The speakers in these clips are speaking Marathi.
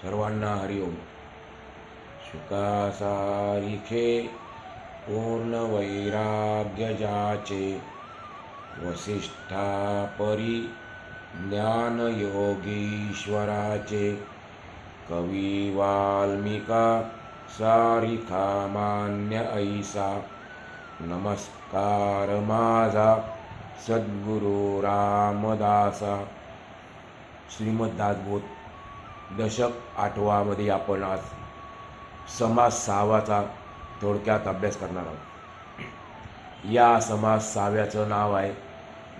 सर्वांना हरिओम. सुखासारिखे पूर्ण वैराग्य जाचे, वसिष्ठा परी ज्ञान योगीश्वराचे. कवी वाल्मिका सारिखा मान्य ऐसा, नमस्कार माझा सद्गुरु रामदासा. श्रीमद दासबोध दशक 8मध्ये आपण आज समास 6वाचा थोडक्यात अभ्यास करणार आहोत. या समास 6व्याचं नाव आहे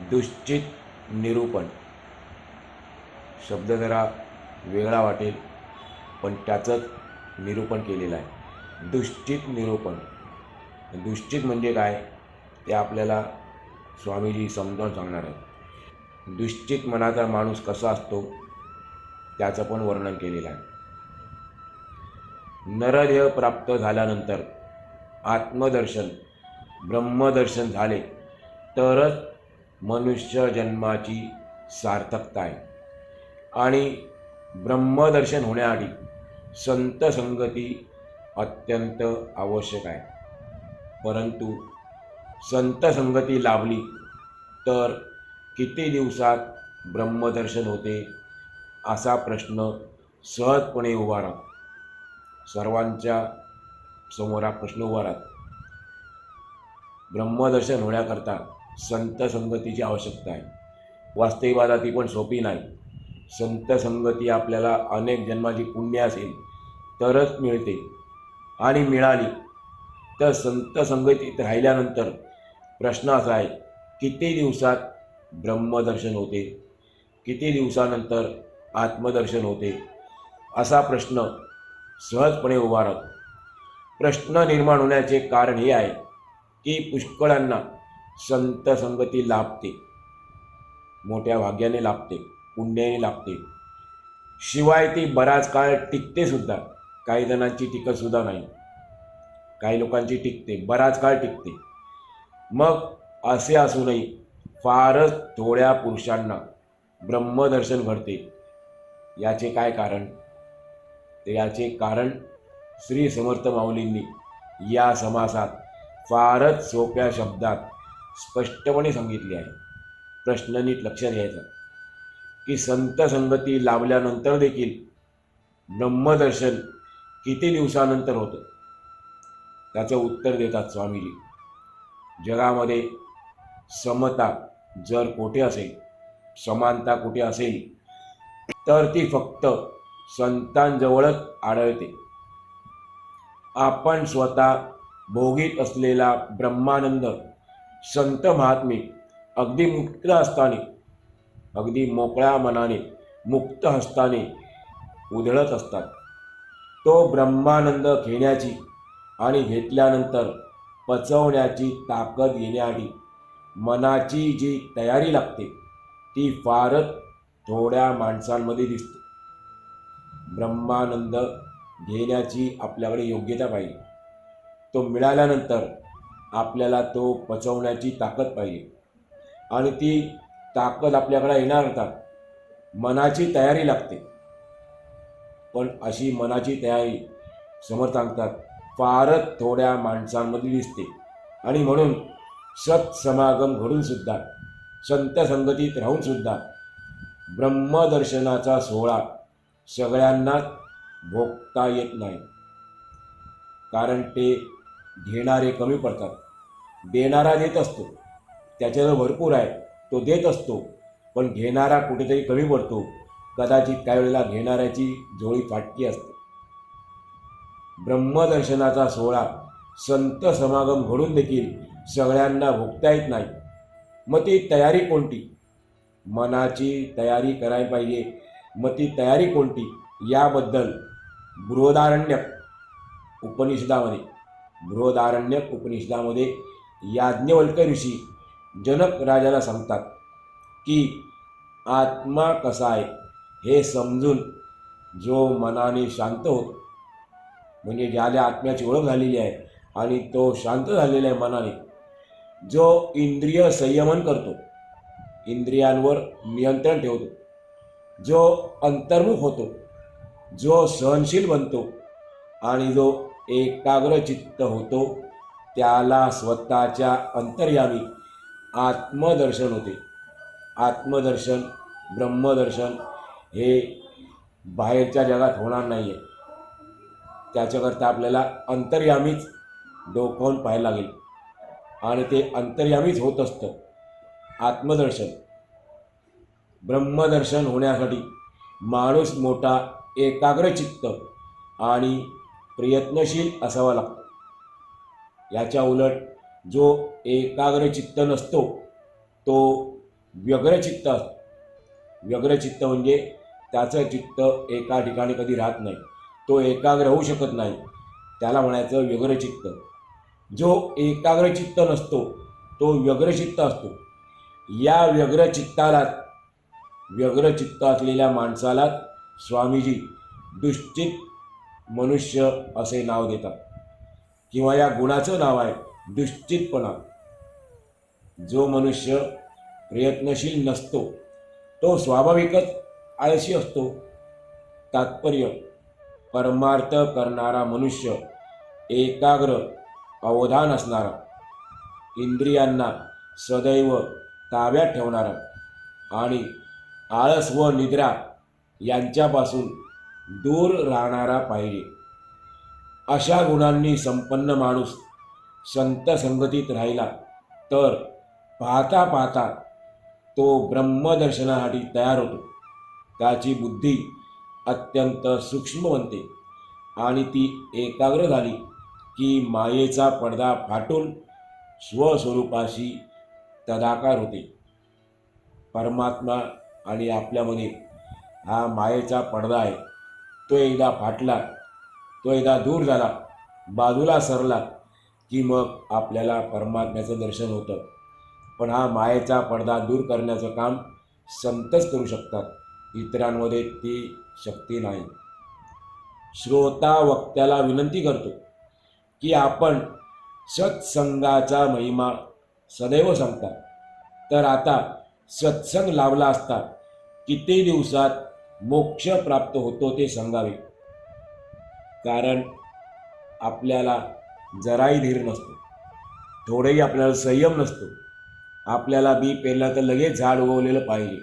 दुश्चित निरूपण. शब्द जरा वेगळा वाटेल पण त्याचंच निरूपण केलेलं आहे. दुश्चित निरूपण. दुश्चित म्हणजे काय ते आपल्याला स्वामीजी समजावून सांगणार आहे. दुश्चित मनाचा माणूस कसा असतो त्याचं पण वर्णन केलेलं आहे. नरदेह प्राप्त झाल्यानंतर आत्मदर्शन ब्रह्मदर्शन झाले तरच मनुष्य जन्माची सार्थकता आहे. आणि ब्रह्मदर्शन होण्याआधी संत संगती अत्यंत आवश्यक आहे. परंतु संत संगती लाभली तर किती दिवसात ब्रह्मदर्शन होते असा प्रश्न सहजपणे उभा राहतो. सर्वांच्या समोर हा प्रश्न उभा राहतो. ब्रह्मदर्शन होण्याकरता संत संगतीची आवश्यकता आहे. वास्तविकता ती पण सोपी नाही. संत संगती आपल्याला अनेक जन्माची पुण्य असेल तरच मिळते. आणि मिळाली तर संत संगतीत राहिल्यानंतर प्रश्न असा आहे, किती दिवसात ब्रह्मदर्शन होते, किती दिवसानंतर आत्मदर्शन होते असा प्रश्न सहजपणे उभा राहतो. प्रश्न निर्माण होण्याचे कारण हे आहे की पुष्कळांना संत संगती लाभते, मोठ्या भाग्याने लाभते, पुण्याने लाभते. शिवाय ती बराच काळ टिकते सुद्धा. काही जणांची टिकत सुद्धा नाही, काही लोकांची टिकते, बराच काळ टिकते. मग असे असूनही फारच थोड्या पुरुषांना ब्रह्मदर्शन घडते. याचे काय कारण? तर याचे कारण श्री समर्थ माऊलींनी या समासात फारच सोप्या शब्दात स्पष्टपणे सांगितले आहे. प्रश्न नीट लक्षात घ्यायचा की संत संगती लाभल्यानंतर देखील ब्रह्मदर्शन किती दिवसानंतर होतं. त्याचं उत्तर देतात स्वामीजी. जगामध्ये समता जर कुठे असेल, समानता कुठे असेल तर ती फक्त संतांजवळच आढळते. आपण स्वतः भोगीत असलेला ब्रह्मानंद संत महात्मे अगदी मुक्त असताना, अगदी मोकळ्या मनाने, मुक्त हस्ताने उधळत असतात. तो ब्रह्मानंद घेण्याची आणि घेतल्यानंतर पचवण्याची ताकद येण्याआधी मनाची जी तयारी लागते ती फारच थोड्या माणसांमध्ये दिसते. ब्रह्मानंद घेण्याची आपल्याकडे योग्यता पाहिजे. तो मिळाल्यानंतर आपल्याला तो पचवण्याची ताकद पाहिजे. आणि ती ताकद आपल्याकडे येण्याकरता मनाची तयारी लागते. पण अशी मनाची तयारी समर्थ सांगतात फारच थोड्या माणसांमध्ये दिसते. आणि म्हणून सत्समागम घडूनसुद्धा, संत संगतीत राहूनसुद्धा ब्रह्मदर्शनाचा सोहळा सगळ्यांनाच भोगता येत नाही. कारण ते घेणारे कमी पडतात. देणारा देत असतो, त्याच्याजवळ भरपूर आहे, तो देत असतो, पण घेणारा कुठेतरी कमी पडतो. कदाचित काही वेळेला घेणाऱ्याची झोळी फाटकी असते. ब्रह्मदर्शनाचा सोहळा संत समागम घडून देखील सगळ्यांना भोगता येत नाही. मग ती तयारी कोणती? मनाची तयारी करायला पाहिजे. मग ती तयारी कोणती याबद्दल बृहदारण्यक उपनिषदामध्ये याज्ञवल्क्य ऋषी जनक राजाला सांगतात की आत्मा कसा आहे हे समजून जो मनाने शांत होतो, म्हणजे ज्याला आत्म्याची ओळख झालेली आहे आणि तो शांत झालेला आहे मनाने, जो इंद्रिय संयमन करतो, इंद्रियांवर नियंत्रण ठेवतो, जो अंतर्मुख होतो, जो सहनशील बनतो आणि जो एकाग्रचित्त होतो त्याला स्वतःच्या अंतर्यामी आत्मदर्शन होते. आत्मदर्शन, ब्रह्मदर्शन हे बाहेरच्या जगात होणार नाही आहे. त्याच्याकरता आपल्याला अंतर्यामीच डोकावून पाहायला लागेल आणि ते अंतर्यामीच होत असतं. आत्मदर्शन, ब्रह्मदर्शन होण्यासाठी माणूस मोठा एकाग्रचित्त आणि प्रयत्नशील असावा लागतो. याच्या उलट जो एकाग्रचित्त नसतो तो व्यग्रचित्त असतो. व्यग्रचित्त म्हणजे त्याचं चित्त एका ठिकाणी कधी राहत नाही, तो एकाग्र होऊ शकत नाही, त्याला म्हणायचं व्यग्रचित्त. जो एकाग्रचित्त नसतो तो व्यग्रचित्त असतो. या व्यग्रचित्त असलेल्या माणसाला स्वामीजी दुश्चित मनुष्य असे नाव देतात, किंवा या गुणाचं नाव आहे दुश्चितपणा. जो मनुष्य प्रयत्नशील नसतो तो स्वाभाविकच आळशी असतो. तात्पर्य, परमार्थ करणारा मनुष्य एकाग्र अवधान असणारा, इंद्रियांना सदैव ताब्यात ठेवणारा आणि आळस व निद्रा यांच्यापासून दूर राहणारा पाहिजे. अशा गुणांनी संपन्न माणूस संत संगतीत राहिला तर पाहता पाहता तो ब्रह्मदर्शनासाठी तयार होतो. त्याची बुद्धी अत्यंत सूक्ष्म बनते आणि ती एकाग्र झाली की मायेचा पडदा फाटून स्वस्वरूपाशी तदाकार होते. परमात्मा आणि आपल्यामध्ये हा मायेचा पडदा आहे, तो एकदा फाटला, तो एकदा दूर झाला, बाजूला सरला की मग आपल्याला परमात्म्याचं दर्शन होतं. पण हा मायेचा पडदा दूर करण्याचं काम संतच करू शकतात, इतरांमध्ये ती शक्ती नाही. श्रोता वक्त्याला विनंती करतो की आपण सत्संगाचा महिमा सदैव सांगता, तर आता सत्संग लावला असता किती दिवसात मोक्ष प्राप्त होतो ते सांगावे. कारण आपल्याला जराही धीर नसतो, थोडंही आपल्याला संयम नसतो. आपल्याला बी पेरलं तर लगेच झाड उगवलेलं पाहिजे.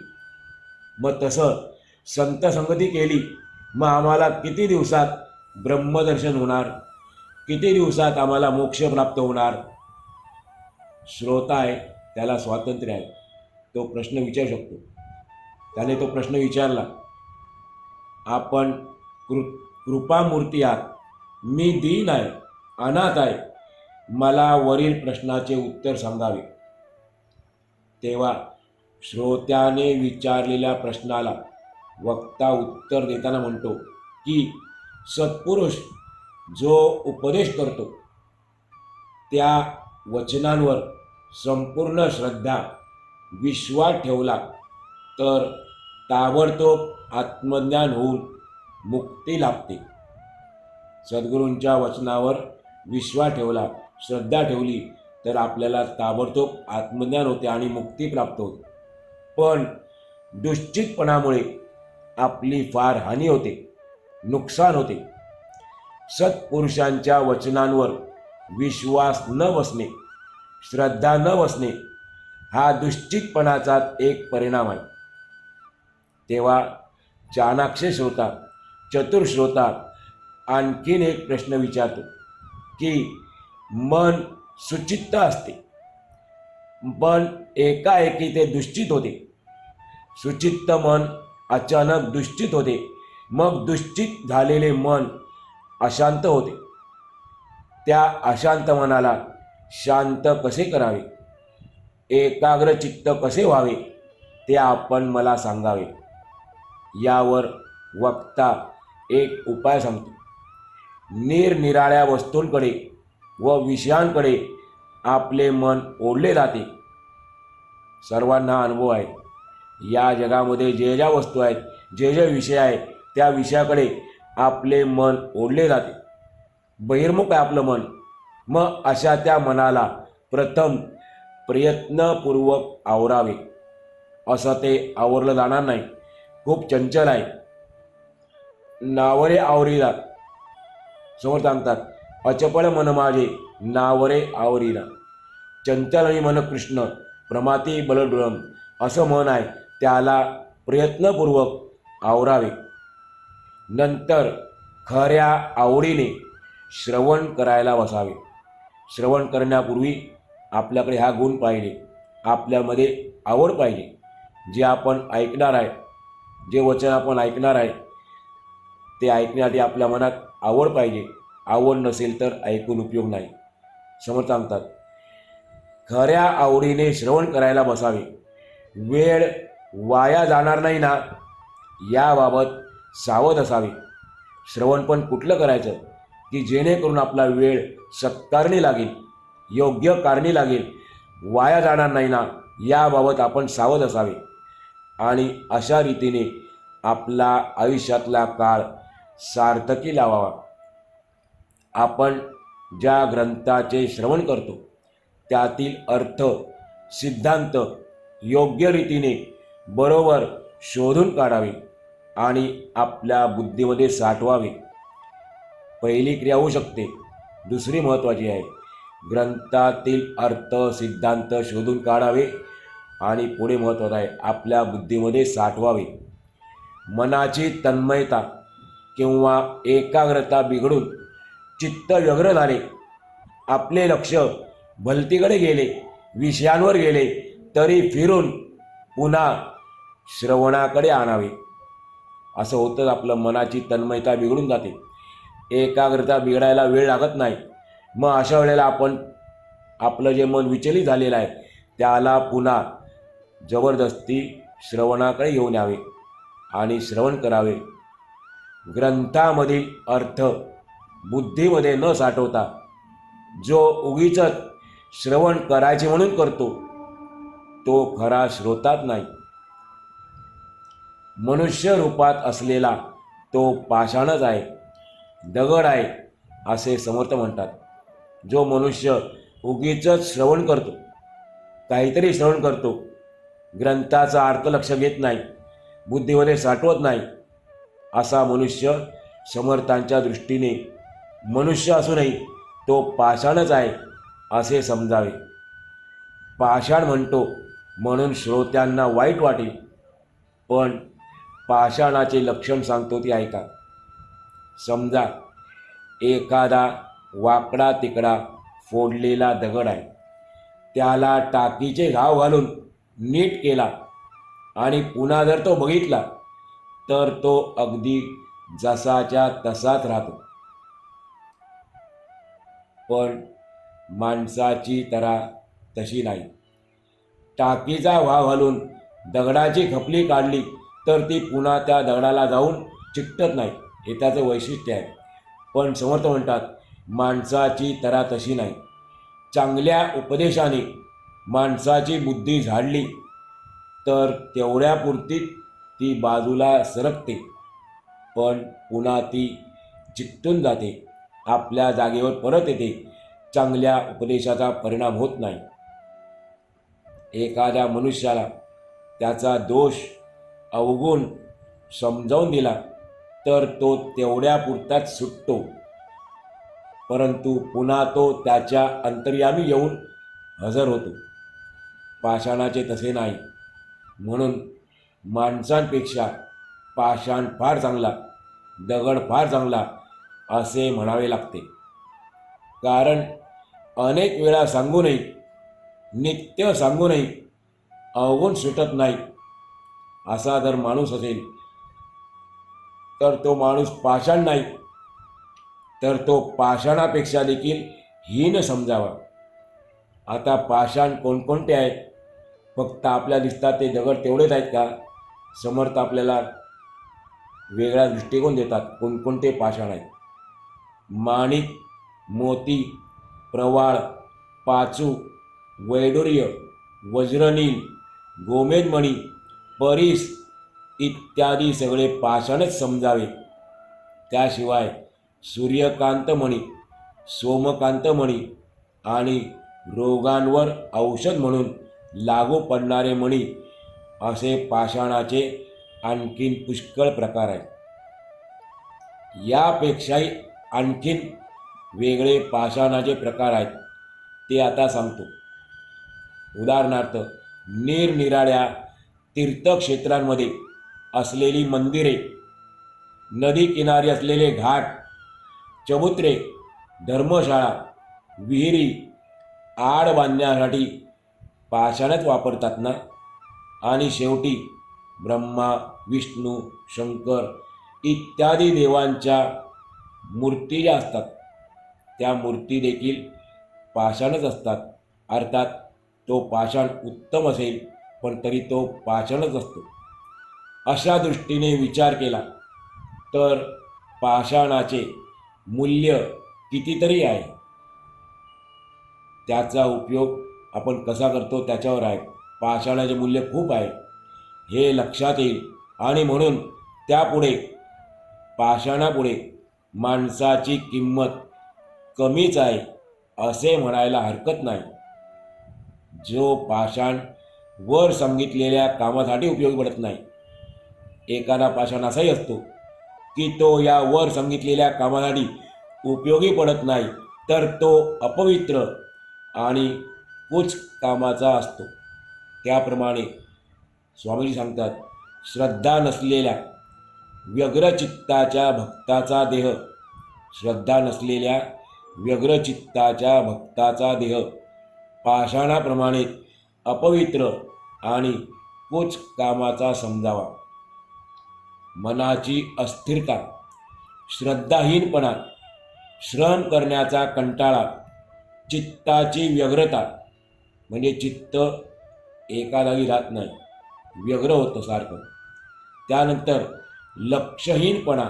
मग तसं संत संगती केली मग आम्हाला किती दिवसात ब्रह्मदर्शन होणार, किती दिवसात आम्हाला मोक्ष प्राप्त होणार. श्रोता आहे त्याला स्वातंत्र्य आहे, तो प्रश्न विचारू शकतो. त्याने तो प्रश्न विचारला, आपण कृपामूर्ती आहात, मी दीन आहे, अनाथ आहे, मला वरील प्रश्नाचे उत्तर सांगावे. तेव्हा श्रोत्याने विचारलेल्या प्रश्नाला वक्ता उत्तर देताना म्हणतो की सत्पुरुष जो उपदेश करतो त्या वचनांवर संपूर्ण श्रद्धा विश्वास ठेवला तर ताबडतोब आत्मज्ञान होऊन मुक्ती लाभते. सद्गुरूंच्या वचनावर विश्वास ठेवला, श्रद्धा ठेवली तर आपल्याला ताबडतोब आत्मज्ञान होते आणि मुक्ती प्राप्त होते. पण दुश्चितपणामुळे आपली फार हानी होते, नुकसान होते. सत्पुरुषांच्या वचनांवर विश्वास न बसणे, श्रद्धा न बसणे हा दुश्चितपणाचाच एक परिणाम आहे. तेव्हा चाणाक्ष श्रोता, चतुर श्रोता आणखीन एक प्रश्न विचारतो की मन सुचित्त असते, पण एकाएकी ते दुश्चित होते. सुचित्त मन अचानक दुश्चित होते, मग दुश्चित झालेले मन अशांत होते. त्या अशांत मनाला शांत कसे करावे, एकाग्र चित्त कसे व्हावे ते आपण मला सांगावे. यावर वक्ता एक उपाय सांगतो. निरनिराळ्या वस्तूंकडे व विषयांकडे आपले मन ओढले जाते. सर्वांना अनुभव आहे, या जगामध्ये जे ज्या वस्तू आहेत, जे जे विषय आहेत, त्या विषयाकडे आपले मन ओढले जाते. बहिर्मुख आहे आपलं मन. मग अशा त्या मनाला प्रथम प्रयत्नपूर्वक आवरावे. असं ते आवरलं जाणार नाही, खूप चंचल आहे. नावरे आवरीला. समोर सांगतात, अचपळ मन माझे नावरे आवरीला. चंचल मन कृष्ण प्रमाती बलडुरम. असं मन आहे, त्याला प्रयत्नपूर्वक आवरावे. नंतर खऱ्या आवडीने श्रवण करायला बसावे. श्रवण करण्यापूर्वी आपल्याकडे हा गुण पाहिजे, आपल्यामध्ये आवड पाहिजे. जे आपण ऐकणार आहे, जे वचन आपण ऐकणार आहे ते ऐकण्यासाठी आपल्या मनात आवड पाहिजे. आवड नसेल तर ऐकून उपयोग नाही. समर्थ सांगतात, खऱ्या आवडीने श्रवण करायला बसावे. वेळ वाया जाणार नाही ना, याबाबत सावध असावे. श्रवण पण कुठलं करायचं की जेणेकरून आपला वेळ सत्कारणी लागेल, योग्य कारणी लागेल, वाया जाणार नाही ना, याबाबत आपण सावध असावे. आणि अशा रीतीने आपला आयुष्यातला काळ सार्थकी लावावा. आपण ज्या ग्रंथाचे श्रवण करतो त्यातील अर्थ सिद्धांत योग्य रीतीने बरोबर शोधून काढावे आणि आपल्या बुद्धीमध्ये साठवावे. पहिली क्रिया होऊ शकते. दुसरी महत्त्वाची आहे, ग्रंथातील अर्थ सिद्धांत शोधून काढावे आणि पुढे महत्त्वाचं आहे, आपल्या बुद्धीमध्ये साठवावे. मनाची तन्मयता किंवा एकाग्रता बिघडून चित्त व्यग्र झाले, आपले लक्ष भलतीकडे गेले, विषयांवर गेले, तरी फिरून पुन्हा श्रवणाकडे आणावे. असं होतं, आपलं मनाची तन्मयता बिघडून जाते, एकाग्रता बिघडायला वेळ लागत नाही. मग अशा वेळेला आपण आपलं जे मन विचलित झालेलं आहे त्याला पुन्हा जबरदस्ती श्रवणाकडे घेऊन यावे आणि श्रवण करावे. ग्रंथामधील अर्थ बुद्धीमध्ये न साठवता जो उगीच श्रवण करायचे म्हणून करतो तो खरा श्रोताच नाही. मनुष्य रूपात असलेला तो पाषाणच आहे, दगड आहे, असे समर्थ म्हणतात. जो मनुष्य उगीच श्रवण करतो, काहीतरी श्रवण करतो, ग्रंथाचा अर्थ लक्ष घेत नाही, बुद्धीमध्ये साठवत नाही, असा मनुष्य समर्थांच्या दृष्टीने मनुष्य असूनही तो पाषाणच आहे असे समजावे. पाषाण म्हणतो म्हणून श्रोत्यांना वाईट वाटेल, पण पाषाणाचे लक्षण सांगतो ते ऐका. समजा एखादा वाकडा तिकडा फोडलेला दगड आहे, त्याला टाकीचे घाव घालून नीट केला आणि पुन्हा जर तो बघितला तर तो अगदी जसाच्या तसाच राहतो. पण माणसाची तरा तशी नाही. टाकीचा घाव घालून दगडाची खपली काढली तर ती पुन्हा त्या दगडाला जाऊन चिकटत नाही, हे त्याचं वैशिष्ट्य आहे. पण समर्थ म्हणतात, माणसाची तरा तशी नाही. चांगल्या उपदेशाने माणसाची बुद्धी झाडली तर तेवढ्यापुरती ती बाजूला सरकते, पण पुन्हा ती चिकटून जाते, आपल्या जागेवर परत येते. चांगल्या उपदेशाचा परिणाम होत नाही. एखाद्या मनुष्याला त्याचा दोष अवगुण समजावून दिला तर तो तेवढ्यापुरताच सुटतो, परंतु पुन्हा तो त्याच्या अंतर्यामी येऊन हजर होतो. पाषाणाचे तसे नाही. म्हणून माणसांपेक्षा पाषाण फार चांगला, दगड फार चांगला असे म्हणावे लागते. कारण अनेक वेळा सांगूनही, नित्य सांगूनही अवगुण सुटत नाही, असा जर माणूस असेल तर तो माणूस पाषाण नाही, तर तो पाषाणापेक्षा देखील हीन समजावा. आता पाषाण कोणकोणते आहेत? फक्त आपल्या दिसतात ते दगड तेवढेच आहेत का? समर्थ आपल्याला वेगळा दृष्टिकोन देतात. कोणकोणते पाषाण आहेत? माणिक, मोती, प्रवाळ, पाचू, वैडूर्य, वज्रनील, गोमेदमणी, परीस इत्यादी सगळे पाषाणच समजावे. त्याशिवाय सूर्यकांतमणी, सोमकांतमणी आणि रोगांवर औषध म्हणून लागू पडणारे मणी असे पाषाणाचे आणखीन पुष्कळ प्रकार आहेत. यापेक्षाही आणखीन वेगळे पाषाणाचे प्रकार आहेत, ते आता सांगतो. उदाहरणार्थ, निरनिराळ्या तीर्थक्षेत्रांमध्ये असलेली मंदिरे, नदी किनारी असलेले घाट, चबुतरे, धर्मशाळा, विहिरी आड बांधण्यासाठी पाषाणच वापरतात ना. आणि शेवटी ब्रह्मा, विष्णू, शंकर इत्यादी देवांच्या मूर्ती ज्या असतात त्या मूर्ती देखील पाषाणच असतात. अर्थात तो पाषाण उत्तम असेल पण तरी तो पाषाणच असतो. अशा दृष्टीने विचार केला तर पाषाणाचे मूल्य कितीतरी आहे. त्याचा उपयोग आपण कसा करतो त्याच्यावर आहे. पाषाणाचे मूल्य खूप आहे हे लक्षात येईल. आणि म्हणून त्यापुढे पाषाणापुढे माणसाची किंमत कमीच आहे असे म्हणायला हरकत नाही. जो पाषाण वर सांगितलेल्या कामासाठी उपयोगी पडत नाही. एखादा पाषाण असाही असतो की तो या वर सांगितलेल्या कामासाठी उपयोगी पडत नाही, तर तो अपवित्र आणि कुच कामाचा असतो. त्याप्रमाणे स्वामीजी सांगतात, श्रद्धा नसलेल्या व्यग्रचित्ताच्या भक्ताचा देह, श्रद्धा नसलेल्या व्यग्रचित्ताच्या भक्ताचा देह पाषाणाप्रमाणे अपवित्र आणि कुच कामाचा समजावा. मनाची अस्थिरता, श्रद्धाहीनपणा, श्रम करण्याचा कंटाळा, चित्ताची व्यग्रता म्हणजे चित्त एका जागी राहत नाही, व्यग्र होतं सारखं. त्यानंतर लक्षहीनपणा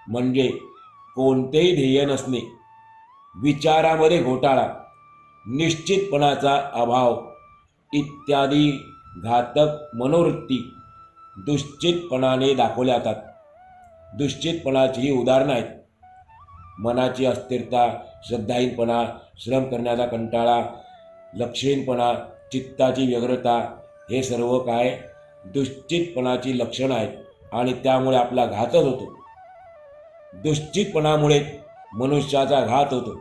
म्हणजे कोणतेही ध्येय नसणे, विचारामध्ये घोटाळा, निश्चितपणाचा अभाव इत्यादी घातक मनोवृत्ती दुश्चितपणाने दाखवल्या जातात. दुश्चितपणाची ही उदाहरणं आहेत. मनाची अस्थिरता, श्रद्धाहीनपणा, श्रम करण्याचा कंटाळा, लक्षहीनपणा, चित्ताची व्यग्रता हे सर्व काय दुश्चितपणाची लक्षणं आहेत आणि त्यामुळे आपला घातच होतो. दुश्चितपणामुळे मनुष्याचा घात होतो.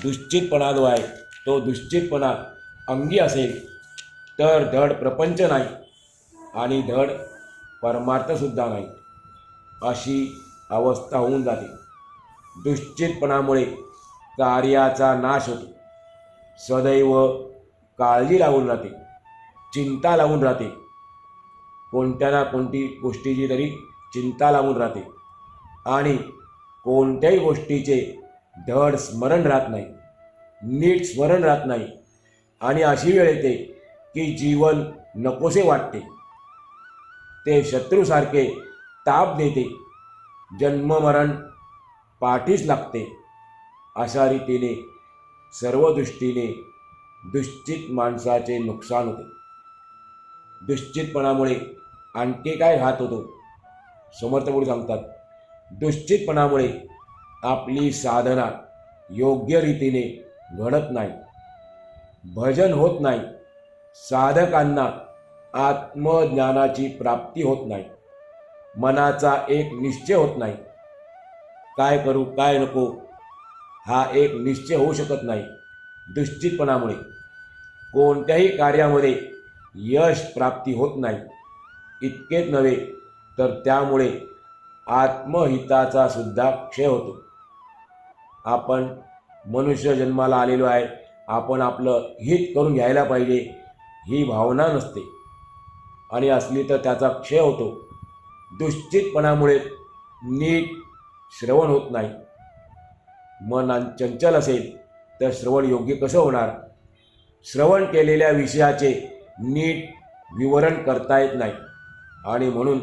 दुश्चितपणा जो आहे तो दुश्चितपणा अंगी असेल तर धड प्रपंच नाही आणि धड परमार्थसुद्धा नाही, अशी अवस्था होऊन जाते. दुश्चितपणामुळे कार्याचा नाश होतो. सदैव काळजी लागून राहते, चिंता लागून राहते, कोणत्या ना कोणती गोष्टीची तरी चिंता लागून राहते आणि कोणत्याही गोष्टीचे धड स्मरण राहत नाही, नीट स्मरण राहत नाही. आणि अशी वेळ येते की जीवन नकोसे वाटते, ते शत्रूसारखे ताप देते, जन्ममरण पाठीस लागते. अशा रीतीने सर्व दृष्टीने दुश्चित माणसाचे नुकसान होते. दुश्चितपणामुळे आणखी काय घात होतो? समर्थ पुढे सांगतात, दुश्चितपणामुळे आपली साधना योग्य रीतीने घडत नाही, भजन होत नाही, साधकांना आत्मज्ञानाची प्राप्ती होत नाही, मनाचा एक निश्चय होत नाही. काय करू काय नको हा एक निश्चय होऊ शकत नाही. दुश्चितपणामुळे कोणत्याही कार्यामध्ये यश प्राप्ती होत नाही. इतकेच नव्हे तर त्यामुळे आत्महिताचा सुद्धा क्षय होतो. आपण मनुष्य जन्माला आलेलो आहे, आपण आपलं हित करून घ्यायला पाहिजे ही भावना नसते आणि असली तर त्याचा क्षय होतो. दुश्चितपणामुळे नीट श्रवण होत नाही. मन चंचल असेल तर श्रवण योग्य कसं होणार? श्रवण केलेल्या विषयाचे नीट विवरण करता येत नाही आणि म्हणून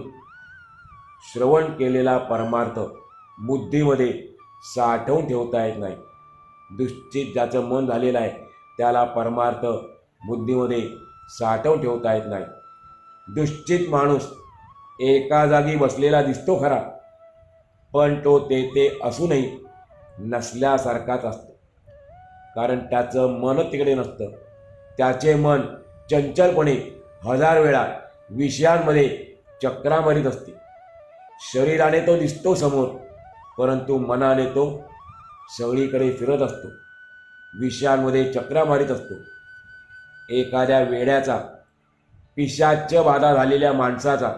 श्रवण केलेला परमार्थ बुद्धीमध्ये साठवून ठेवता येत नाही. दुश्चित ज्याचं मन झालेलं आहे त्याला परमार्थ बुद्धीमध्ये साठवून ठेवता येत नाही. दुश्चित माणूस एका जागी बसलेला दिसतो खरा, पण तो तेथे असूनही नसल्यासारखाच असतो, कारण त्याचं मनच तिकडे नसतं. त्याचे मन चंचलपणे हजार वेळा विषयांमध्ये चक्रा मारीत असते. शरीराने तो दिसतो समोर, परंतु मनाने तो सगळीकडे फिरत असतो, विषयांमध्ये चक्रा मारीत असतो. एखाद्या वेड्याचा, पिशाच्य बाधा झालेल्या माणसाचा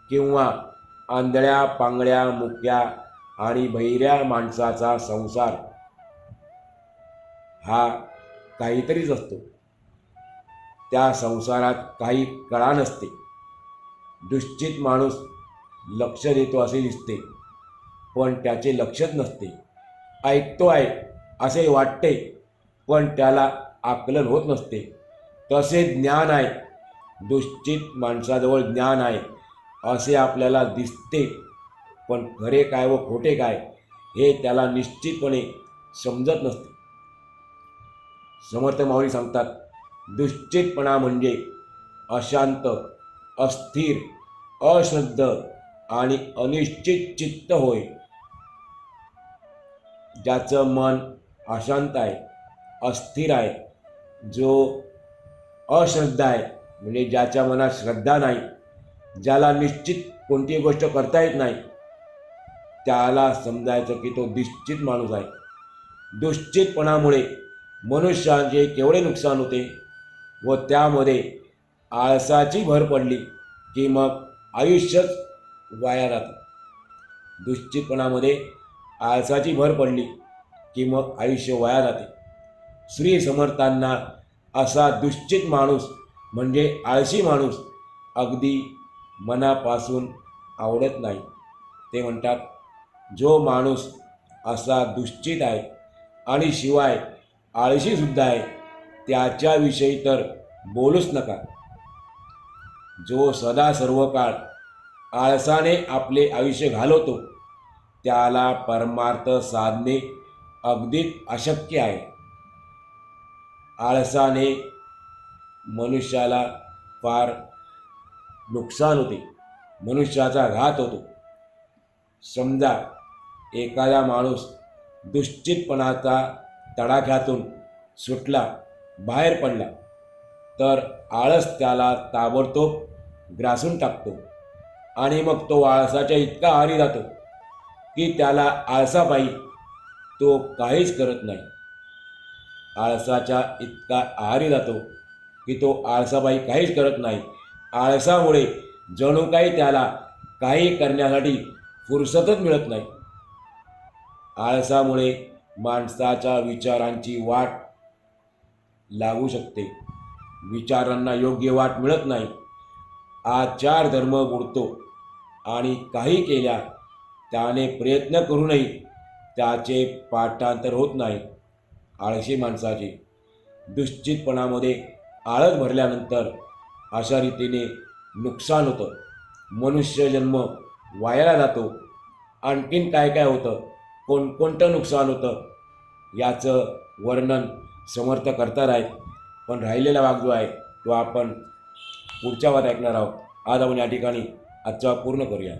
किंवा आंधळ्या पांगळ्या मुक्या आणि बहिऱ्या माणसाचा संसार हा काहीतरीच असतो. त्या संसारात काही कळा नसते. दुश्चित माणूस लक्ष देतो असे दिसते, पण त्याचे लक्षच नसते. ऐकतो आहे असे वाटते, पण त्याला आकलन होत नसते. तसे ज्ञान आहे, दुश्चित माणसाजवळ ज्ञान आहे असे आपल्याला दिसते, पण खरे काय व खोटे काय हे त्याला निश्चितपणे समजत नसते. समर्थ माऊली सांगतात, दुश्चितपणा म्हणजे अशांत, अस्थिर, अश्रद्ध आणि अनिश्चित चित्त होय. ज्याचं मन अशांत आहे, अस्थिर आहे, जो अश्रद्धा आहे म्हणजे ज्याच्या मनात श्रद्धा नाही, ज्याला निश्चित कोणतीही गोष्ट करता येत नाही, त्याला समजायचं की तो दुश्चित माणूस आहे. दुश्चितपणामुळे मनुष्याचे केवढे नुकसान होते व त्यामध्ये आळसाची भर पडली की मग आयुष्यच वाया जातं. दुश्चितपणामध्ये आळसाची भर पडली की मग आयुष्य वाया जाते. श्री समर्थांना असा दुश्चित माणूस म्हणजे आळशी माणूस अगदी मनापासून आवडत नाही. ते म्हणतात, जो माणूस असा दुश्चित आहे आणि शिवाय आळशीसुद्धा आहे त्याच्याविषयी तर बोलूच नका. जो सदा सर्व काळ आळसाने आपले आयुष्य घालवतो त्याला परमार्थ साधणे अगदीच अशक्य आहे. आळसाने मनुष्याला फार नुकसान होते, मनुष्याचा घात होतो. समजा एखादा माणूस दुश्चितपणाचा तडाख्यातून सुटला, बाहेर पडला, तर आळस त्याला ताबडतोब ग्रासून टाकतो आणि मग तो आळसाच्या इतका आहारी जातो की त्याला आळसापायी तो काहीच करत नाही. आळसाच्या इतका आहारी जातो की तो आळसापायी काहीच करत नाही. आळसामुळे जणू काही त्याला काही करण्यासाठी फुरसतच मिळत नाही. आळसामुळे माणसाच्या विचारांची वाट लागू शकते, विचारांना योग्य वाट मिळत नाही. आचार धर्म बुडतो आणि काही केल्या त्याने प्रयत्न करूनही त्याचे पाठांतर होत नाही. आळशी माणसाचे दुश्चितपणामध्ये आळस भरल्यानंतर अशा रीतीने नुकसान होतं, मनुष्यजन्म वायाला जातो. आणखीन काय काय होतं, कोणकोणतं नुकसान होतं याचं वर्णन समर्थ करतात आहेत. पण राहिलेला भाग जो आहे तो आपण पुढच्या वाद ऐकणार आहोत. आज आपण या ठिकाणी आजचा पूर्ण करूया.